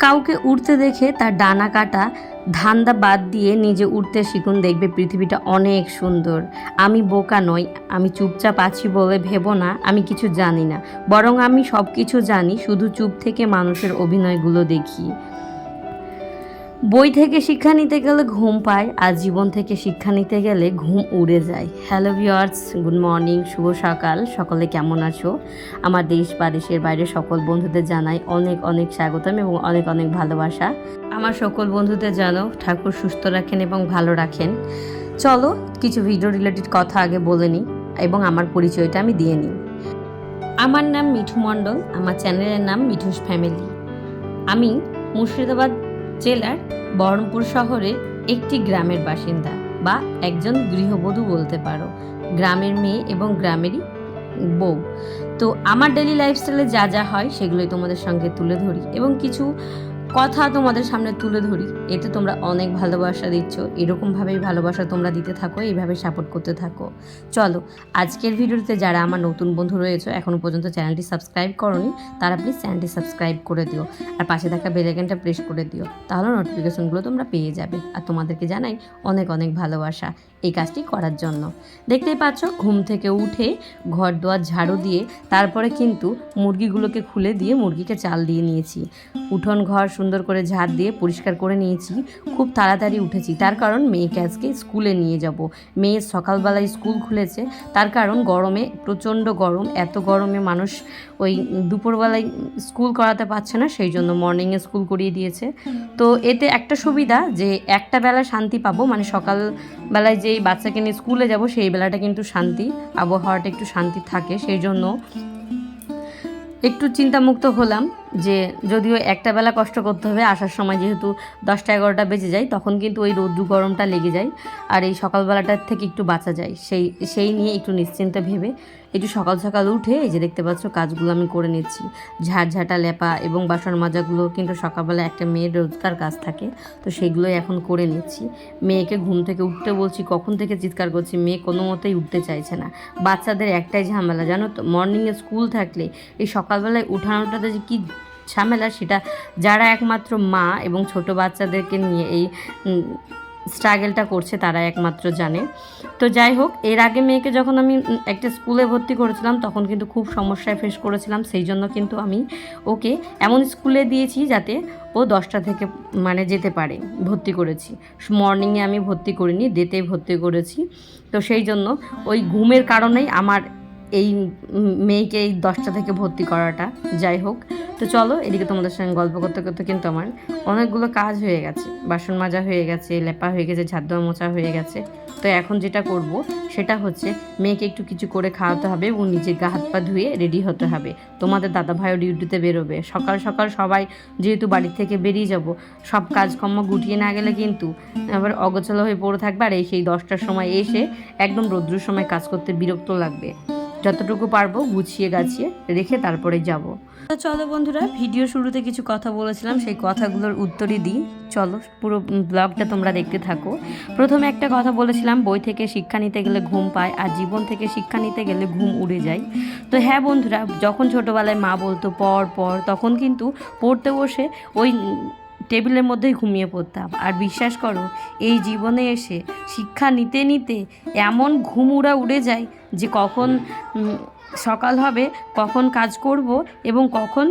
কাউকে উড়তে দেখে তার ডানা কাটা ধান্দা বাদ দিয়ে নিজে উড়তে শিখুন, দেখবে পৃথিবীটা অনেক সুন্দর। আমি বোকা নই, আমি চুপচাপ আছি বলে ভেবো না আমি কিছু জানি না, বরং আমি সব কিছু জানি, শুধু চুপ থেকে মানুষের অভিনয়গুলো দেখি। বই থেকে শিক্ষা নিতে গেলে ঘুম পায়, আর জীবন থেকে শিক্ষা নিতে গেলে ঘুম উড়ে যায়। হ্যালো ভিউয়ার্স, গুড মর্নিং, শুভ সকাল। সকলে কেমন আছো? আমার দেশ বা দেশের বাইরে সকল বন্ধুদের জানাই অনেক অনেক স্বাগতম এবং অনেক অনেক ভালোবাসা। আমার সকল বন্ধুদের জানো ঠাকুর সুস্থ রাখেন এবং ভালো রাখেন। চলো কিছু ভিডিও রিলেটেড কথা আগে বলে নিই এবং আমার পরিচয়টা আমি দিয়ে নিই। আমার নাম মিঠু মণ্ডল, আমার চ্যানেলের নাম মিঠুস ফ্যামিলি। আমি মুর্শিদাবাদ জেলার বহরমপুর শহরের একটি গ্রামের বাসিন্দা বা একজন গৃহবধূ বলতে পারো, গ্রামের মেয়ে এবং গ্রামেরই বউ। তো আমার ডেইলি লাইফস্টাইলে যা যা হয় সেগুলোই তোমাদের সঙ্গে তুলে ধরি এবং কিছু কথা তোমাদের সামনে তুলে ধরি। এতে তোমরা অনেক ভালোবাসা দিচ্ছ, এরকমভাবেই ভালোবাসা তোমরা দিতে থাকো, এইভাবে সাপোর্ট করতে থাকো। চলো আজকের ভিডিওতে যারা আমার নতুন বন্ধু রয়েছে এখনও পর্যন্ত চ্যানেলটি সাবস্ক্রাইব করোনি, তারা প্লিজ চ্যানেলটি সাবস্ক্রাইব করে দিও আর পাশে থাকা বেল আইকনটা প্রেস করে দিও, তাহলে নোটিফিকেশনগুলো তোমরা পেয়ে যাবে। আর তোমাদেরকে জানাই অনেক অনেক ভালোবাসা এই কাজটি করার জন্য। দেখতেই পাচ্ছ ঘুম থেকে উঠে ঘর দুয়ার ঝাড়ু দিয়ে তারপরে কিন্তু মুরগিগুলোকে খুলে দিয়ে মুরগিকে চাল দিয়ে নিয়েছি। উঠোন ঘর সুন্দর করে ঝাড় দিয়ে পরিষ্কার করে নিয়েছি। খুব তাড়াতাড়ি উঠেছি, তার কারণ মেয়েকে আজকে স্কুলে নিয়ে যাব। মেয়ের সকালবেলায় স্কুল খুলেছে, তার কারণ গরমে প্রচণ্ড গরম, এত গরমে মানুষ ওই দুপুরবেলায় স্কুল করাতে পারছে না, সেই জন্য মর্নিংয়ে স্কুল করিয়ে দিয়েছে। তো এতে একটা সুবিধা যে একটা বেলা শান্তি পাবো, মানে সকালবেলায় যেই বাচ্চাকে নিয়ে স্কুলে যাব সেই বেলাটা কিন্তু শান্তি, আবহাওয়াটা একটু শান্তি থাকে, সেই জন্য একটু চিন্তামুক্ত হলাম যে যদিও একটা বেলা কষ্ট করতে হবে, আসার সময় যেহেতু 10টা-11টা বেজে যায় তখন কিন্তু ওই রৌদ্র গরমটা লেগে যায়, আর এই সকালবেলাটার থেকে একটু বাঁচা যায়, সেই নিয়ে একটু নিশ্চিন্তে ভেবে একটু সকাল সকাল উঠে এই যে দেখতে পাচ্ছ কাজগুলো আমি করে নিচ্ছি। ঝাঁটা লেপা এবং বাসন মাজাগুলো কিন্তু সকালবেলা একটা মেয়ের রোজকার কাজ থাকে, তো সেগুলোই এখন করে নিচ্ছি। মেয়েকে ঘুম থেকে উঠতে বলছি, কখন থেকে চিৎকার করছি, মেয়ে কোনো মতেই উঠতে চাইছে না। বাচ্চাদের একটাই ঝামেলা জানো তো, মর্নিংয়ে স্কুল থাকলে এই সকালবেলায় উঠানোটাতে যে কী ঝামেলা সেটা যারা একমাত্র মা এবং ছোট বাচ্চাদেরকে নিয়ে এই স্ট্রাগলটা করছে তারা একমাত্র জানে। তো যাই হোক, এর আগে মেয়েকে যখন আমি একটা স্কুলে ভর্তি করেছিলাম তখন কিন্তু খুব সমস্যায় ফেস করেছিলাম, সেই জন্য কিন্তু আমি ওকে এমন স্কুলে দিয়েছি যাতে ও 10টা থেকে মানে যেতে পারে, ভর্তি করেছি। মর্নিংয়ে আমি ভর্তি করিনি, ডেতেই ভর্তি করেছি। তো সেই জন্য ওই ঘুমের কারণেই আমার এই মেয়েকে এই 10টা থেকে ভর্তি করাটা। যাই হোক, তো চলো এদিকে তোমাদের সঙ্গে গল্প করতে করতে কিন্তু আমার অনেকগুলো কাজ হয়ে গেছে, বাসন মাজা হয়ে গেছে, লেপা হয়ে গেছে, ঝাড় দেওয়া মোছা হয়ে গেছে। তো এখন যেটা করব সেটা হচ্ছে মেয়েকে একটু কিছু করে খাওয়াতে হবে এবং নিজের গা হাত পা ধুয়ে রেডি হতে হবে। তোমাদের দাদাভাইও ডিউটিতে বেরোবে, সকাল সকাল সবাই যেহেতু বাড়ি থেকে বেরিয়ে যাব, সব কাজকর্ম গুটিয়ে না গেলে কিন্তু আবার অগোছালো হয়ে পড়ে থাকবে, আর এই সেই 10টার সময় এসে একদম রৌদ্রের সময় কাজ করতে বিরক্ত লাগবে। যতটুকু পারবো গুছিয়ে গাছিয়ে রেখে তারপরে যাব। তো চলো বন্ধুরা, ভিডিও শুরুতে কিছু কথা বলেছিলাম সেই কথাগুলোর উত্তরই দিই। চলো পুরো ব্লগটা তোমরা দেখতে থাকো। প্রথমে একটা কথা বলেছিলাম, বই থেকে শিক্ষা নিতে গেলে ঘুম পায় আর জীবন থেকে শিক্ষা নিতে গেলে ঘুম উড়ে যায়। তো হ্যাঁ বন্ধুরা, যখন ছোটোবেলায় মা বলতো পড় পড়, তখন কিন্তু পড়তে বসে ওই টেবিলের মধ্যেই ঘুমিয়ে পড়তাম। আর বিশ্বাস করো, এই জীবনে এসে শিক্ষা নিতে নিতে এমন ঘুম উড়ে যায় যে কখন সকাল হবে, কখন কাজ করব এবং কখন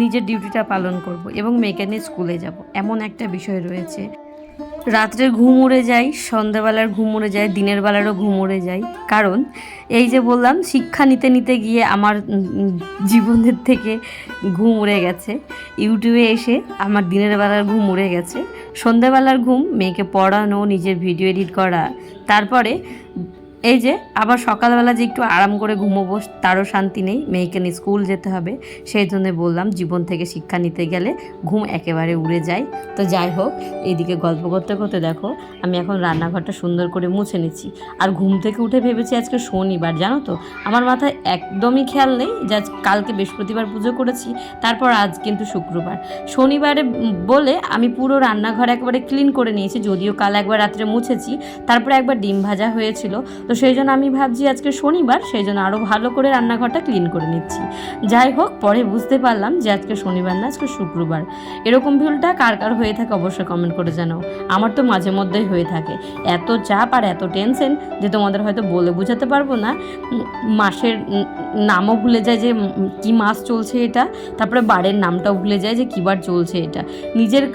নিজের ডিউটিটা পালন করব এবং মেয়েকে নিয়ে স্কুলে যাব, এমন একটা বিষয় রয়েছে। রাত্রের ঘুম উড়ে যায়, সন্ধ্যাবেলার ঘুম উড়ে যায়, দিনের বেলারও ঘুম উড়ে যায়। কারণ এই যে বললাম, শিক্ষা নিতে নিতে গিয়ে আমার জীবনের থেকে ঘুম উড়ে গেছে। ইউটিউবে এসে আমার দিনের বেলার ঘুম উড়ে গেছে, সন্ধ্যাবেলার ঘুম মেয়েকে পড়ানো, নিজের ভিডিও এডিট করা, তারপরে এই যে আবার সকালবেলা যে একটু আরাম করে ঘুমোবো তারও শান্তি নেই, মেয়েকে নিয়ে স্কুল যেতে হবে। সেই জন্য বললাম জীবন থেকে শিক্ষা নিতে গেলে ঘুম একেবারে উড়ে যায়। তো যাই হোক, এইদিকে গল্প করতে করতে দেখো আমি এখন রান্নাঘরটা সুন্দর করে মুছে নিচ্ছি। আর ঘুম থেকে উঠে ভেবেছি আজকে শনিবার, জানো তো আমার মাথায় একদমই খেয়াল নেই যে কালকে বৃহস্পতিবার পুজো করেছি, তারপর আজ কিন্তু শুক্রবার। শনিবারে বলে আমি পুরো রান্নাঘর একবারে ক্লিন করে নিয়েছি, যদিও কাল একবার রাত্রে মুছেছি, তারপরে একবার ডিম ভাজা হয়েছিল। তো সেই জন্য আমি ভাবছি আজকে শনিবার, সেই জন্য আরও ভালো করে রান্নাঘরটা ক্লিন করে নিচ্ছি। যাই হোক, পরে বুঝতে পারলাম যে আজকে শনিবার না, আজকে শুক্রবার। এরকম ভুলটা কার কার হয়ে থাকে অবশ্যই কমেন্ট করে জানাও। আমার তো মাঝে মধ্যেই হয়ে থাকে, এত চাপ আর এত টেনশন যে তোমাদের হয়তো বলে বোঝাতে পারবো না। মাসের নামও ভুলে যায় যে কি মাস চলছে এটা, তারপরে বারের নামটাও ভুলে যায় যে কী বার চলছে এটা। নিজের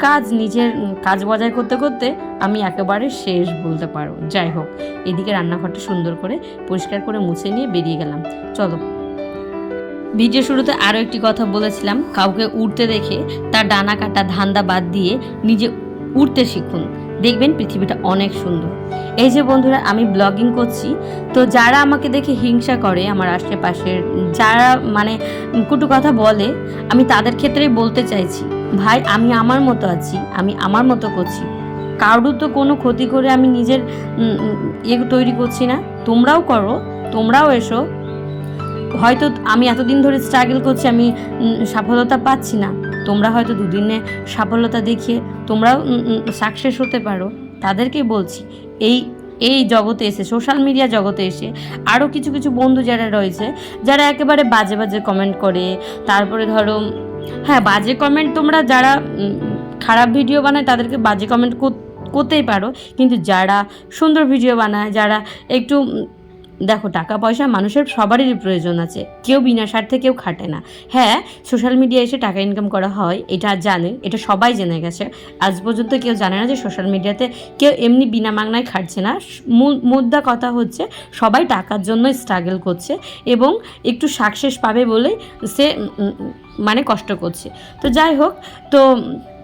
কাজ বজায় করতে করতে আমি একেবারে শেষ বলতে পারো। যাই হোক, এদিকে রান্নাঘরটা সুন্দর করে পরিষ্কার করে মুছে নিয়ে বেরিয়ে গেলাম। চলো, ভিডিও শুরুতে আরও একটি কথা বলেছিলাম, কাউকে উড়তে দেখে তার ডানা কাটা ধান্দা বাদ দিয়ে নিজে উড়তে শিখুন, দেখবেন পৃথিবীটা অনেক সুন্দর। এই যে বন্ধুরা, আমি ব্লগিং করছি, তো যারা আমাকে দেখে হিংসা করে, আমার আশেপাশের যারা মানে কুটু কথা বলে, আমি তাদের ক্ষেত্রেই বলতে চাইছি, ভাই আমি আমার মতো আছি, আমি আমার মতো করছি, কারোর তো কোনো ক্ষতি করে আমি নিজের তৈরি করছি না। তোমরাও করো, তোমরাও এসো। হয়তো আমি এতদিন ধরে স্ট্রাগল করছি, আমি সফলতা পাচ্ছি না, তোমরা হয়তো দুদিনে সফলতা দেখিয়ে তোমরাও সাকসেস হতে পারো। তাদেরকেই বলছি, এই জগতে এসে, সোশ্যাল মিডিয়া জগতে এসে আরও কিছু কিছু বন্ধু যারা রয়েছে, যারা একেবারে বাজে বাজে কমেন্ট করে, তারপরে ধরো হ্যাঁ বাজে কমেন্ট, তোমরা যারা খারাপ ভিডিও বানায় তাদেরকে বাজে কমেন্ট করতেই পারো, কিন্তু যারা সুন্দর ভিডিও বানায়, যারা একটু দেখো, টাকা পয়সা মানুষের সবারই প্রয়োজন আছে, কেউ বিনা স্বার্থে কেউ খাটে না। হ্যাঁ, সোশ্যাল মিডিয়ায় এসে টাকা ইনকাম করা হয়, এটা জানে, এটা সবাই জেনে গেছে। আজ পর্যন্ত কেউ জানে না যে সোশ্যাল মিডিয়াতে কেউ এমনি বিনা মাগনায় খাটছে না। মুদ্রা কথা হচ্ছে, সবাই টাকার জন্য স্ট্রাগল করছে এবং একটু সাকসেস পাবে বলেই সে মানে কষ্ট করছে। তো যাই হোক, তো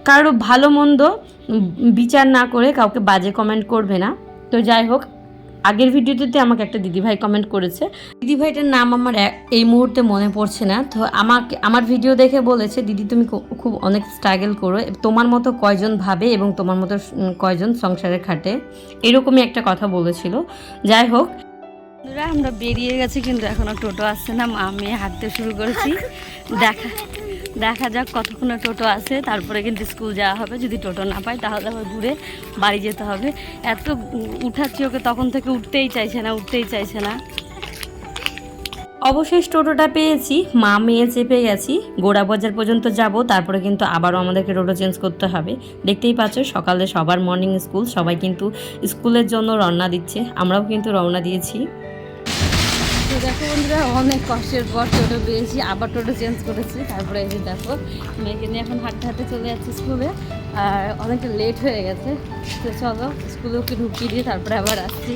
কারো ভালো মন্দ বিচার না করে কাউকে বাজে কমেন্ট করবে না। তো যাই হোক, আগের ভিডিওটিতে আমাকে একটা দিদিভাই কমেন্ট করেছে, দিদিভাইটার নাম আমার এই মুহূর্তে মনে পড়ছে না। তো আমার ভিডিও দেখে বলেছে, দিদি তুমি খুব অনেক স্ট্রাগল করো, তোমার মতো কয়জন ভাবে এবং তোমার মতো কয়জন সংসারে খাটে, এরকমই একটা কথা বলেছিল। যাই হোক, আমরা বেরিয়ে গেছি, কিন্তু এখনো টোটো আসছে না। আমি হাঁটতে শুরু করেছি, দেখা যাক কতক্ষণে টোটো আসে, তারপরে কিন্তু স্কুল যাওয়া হবে। যদি টোটো না পাই তাহলে আবার ঘুরে বাড়ি যেতে হবে। এত উঠাচ্ছি ওকে, তখন থেকে উঠতেই চাইছে না। অবশেষ টোটোটা পেয়েছি, মা মেয়ে চেপে গেছি, গোড়া বাজার পর্যন্ত যাব, তারপরে কিন্তু আবারও আমাদেরকে টোটো চেঞ্জ করতে হবে। দেখতেই পাচ্ছ, সকালে সবার মর্নিং স্কুল, সবাই কিন্তু স্কুলের জন্য রওনা দিচ্ছে, আমরাও কিন্তু রওনা দিয়েছি। তো দেখো বন্ধুরা, অনেক কষ্টের পর টোটো পেয়েছি, আবার টোটো চেঞ্জ করেছি। তারপরে এই যে দেখো, মেয়েকে নিয়ে এখন হাঁটতে হাঁটতে চলে যাচ্ছি স্কুলে, আর অনেকটা লেট হয়ে গেছে। তো চলো, স্কুলে ওকে ঢুকিয়ে দিয়ে তারপরে আবার আসছি।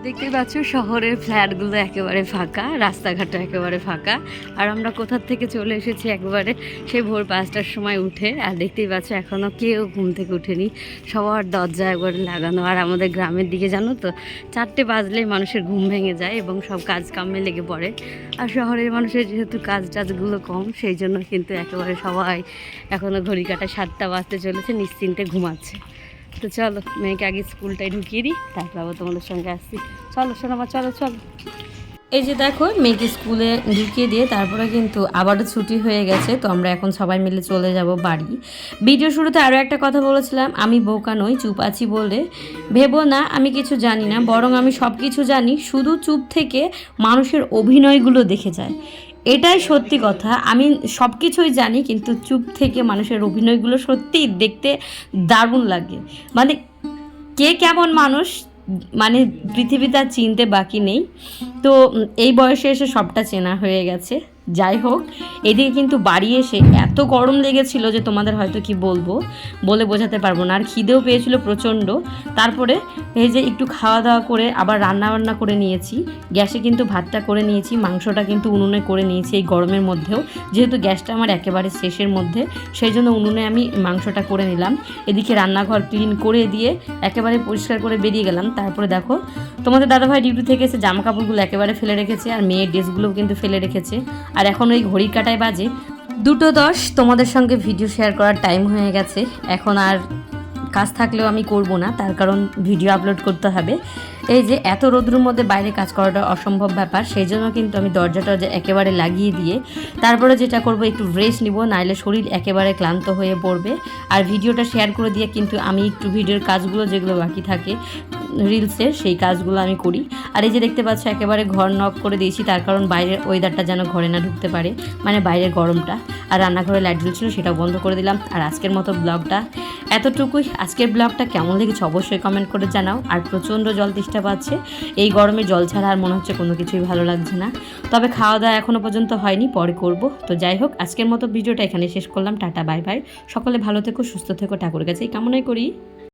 দেখতেই পাচ্ছ, শহরের ফ্ল্যাটগুলো একেবারে ফাঁকা, রাস্তাঘাটও একেবারে ফাঁকা, আর আমরা কোথার থেকে চলে এসেছি একেবারে সেই ভোর 5টার সময় উঠে। আর দেখতেই পাচ্ছ, এখনও কেউ ঘুম থেকে উঠেনি, সবার দরজা একবারে লাগানো। আর আমাদের গ্রামের দিকে জানো তো, 4টে বাজলেই মানুষের ঘুম ভেঙে যায় এবং সব কাজ কামে লেগে পড়ে। আর শহরের মানুষের যেহেতু টাজগুলো কম, সেই জন্য কিন্তু একেবারে সবাই এখনও ঘড়ি কাটা 7টা বাজতে চলেছে, নিশ্চিন্তে ঘুমাচ্ছে। তো চলো, মেয়েকে আগে স্কুলটায় ঢুকিয়ে দিই, তারপর আবার তোমাদের সঙ্গে আসছি। চলো সোনামা, চলো। এই যে দেখো, মেয়েকে স্কুলে ঢুকিয়ে দিয়ে তারপরে কিন্তু আবারও ছুটি হয়ে গেছে। তো আমরা এখন সবাই মিলে চলে যাব বাড়ি। ভিডিও শুরুতে আরও একটা কথা বলেছিলাম, আমি বোকা নই, চুপ আছি বলে ভেবো না আমি কিছু জানি না, বরং আমি সব কিছু জানি, শুধু চুপ থেকে মানুষের অভিনয়গুলো দেখে যায়। এটাই সত্যি কথা, আমি সব কিছুই জানি, কিন্তু চুপ থেকে মানুষের অভিনয়গুলো সত্যিই দেখতে দারুণ লাগে। মানে কে কেমন মানুষ, মানে পৃথিবীতে আর চিনতে বাকি নেই। তো এই বয়সে এসে সবটা চেনা হয়ে গেছে। যাই হোক, এদিকে কিন্তু বাড়ি এসে এত গরম লেগেছিল যে তোমাদের হয়তো কি বলবো, বলে বোঝাতে পারবো না। আর খিদেও পেয়েছিল প্রচণ্ড। তারপরে এই যে একটু খাওয়া দাওয়া করে আবার রান্না করে নিয়েছি। গ্যাসে কিন্তু ভাতটা করে নিয়েছি, মাংসটা কিন্তু উনুনে করে নিয়েছি এই গরমের মধ্যেও, যেহেতু গ্যাসটা আমার একেবারে শেষের মধ্যে, সেই জন্য উনুনে আমি মাংসটা করে নিলাম। এদিকে রান্নাঘর ক্লিন করে দিয়ে একেবারে পরিষ্কার করে বেরিয়ে গেলাম। তারপরে দেখো, তোমাদের দাদাভাই ডিউটি থেকে এসে জামা কাপড়গুলো একেবারে ফেলে রেখেছে, আর মেয়ের ড্রেসগুলোও কিন্তু ফেলে রেখেছে। আর এখন ওই ঘড়ির কাঁটায় বাজে 2:10। তোমাদের সঙ্গে ভিডিও শেয়ার করার টাইম হয়ে গেছে, এখন আর কাজ থাকলেও আমি করব না, তার কারণ ভিডিও আপলোড করতে হবে। এই যে এত রোদ্রের মধ্যে বাইরে কাজ করাটা অসম্ভব ব্যাপার, সেই জন্য কিন্তু আমি দরজাটা একেবারে লাগিয়ে দিয়ে তারপরে যেটা করব, একটু রেস্ট নিব, নাইলে শরীর একেবারে ক্লান্ত হয়ে পড়বে। আর ভিডিওটা শেয়ার করে দিয়ে কিন্তু আমি একটু ভিডিওর কাজগুলো যেগুলো বাকি থাকে রিলসের, সেই কাজগুলো আমি করি। আর এই যে দেখতে পাচ্ছ একেবারে ঘর নক করে দিয়েছি, তার কারণ বাইরের ওয়েদারটা যেন ঘরে না ঢুকতে পারে, মানে বাইরের গরমটা। আর রান্নাঘরে লাইট জ্বলছিল, সেটাও বন্ধ করে দিলাম। আর আজকের মতো ব্লগটা এতটুকুই। আজকের ব্লগটা কেমন লেগেছে অবশ্যই কমেন্ট করে জানাও। আর প্রচণ্ড জল তেষ্টা পাচ্ছে, এই গরমে জল ছাড়া আর মনে হচ্ছে কোনো কিছুই ভালো লাগছে না। তবে খাওয়া দাওয়া এখনও পর্যন্ত হয়নি, পরে করব। তো যাই হোক, আজকের মতো ভিডিওটা এখানে শেষ করলাম। Tata, bye bye. সকলে ভালো থেকো, সুস্থ থেকো, ঠাকুরের কাছেই কামনাই করি।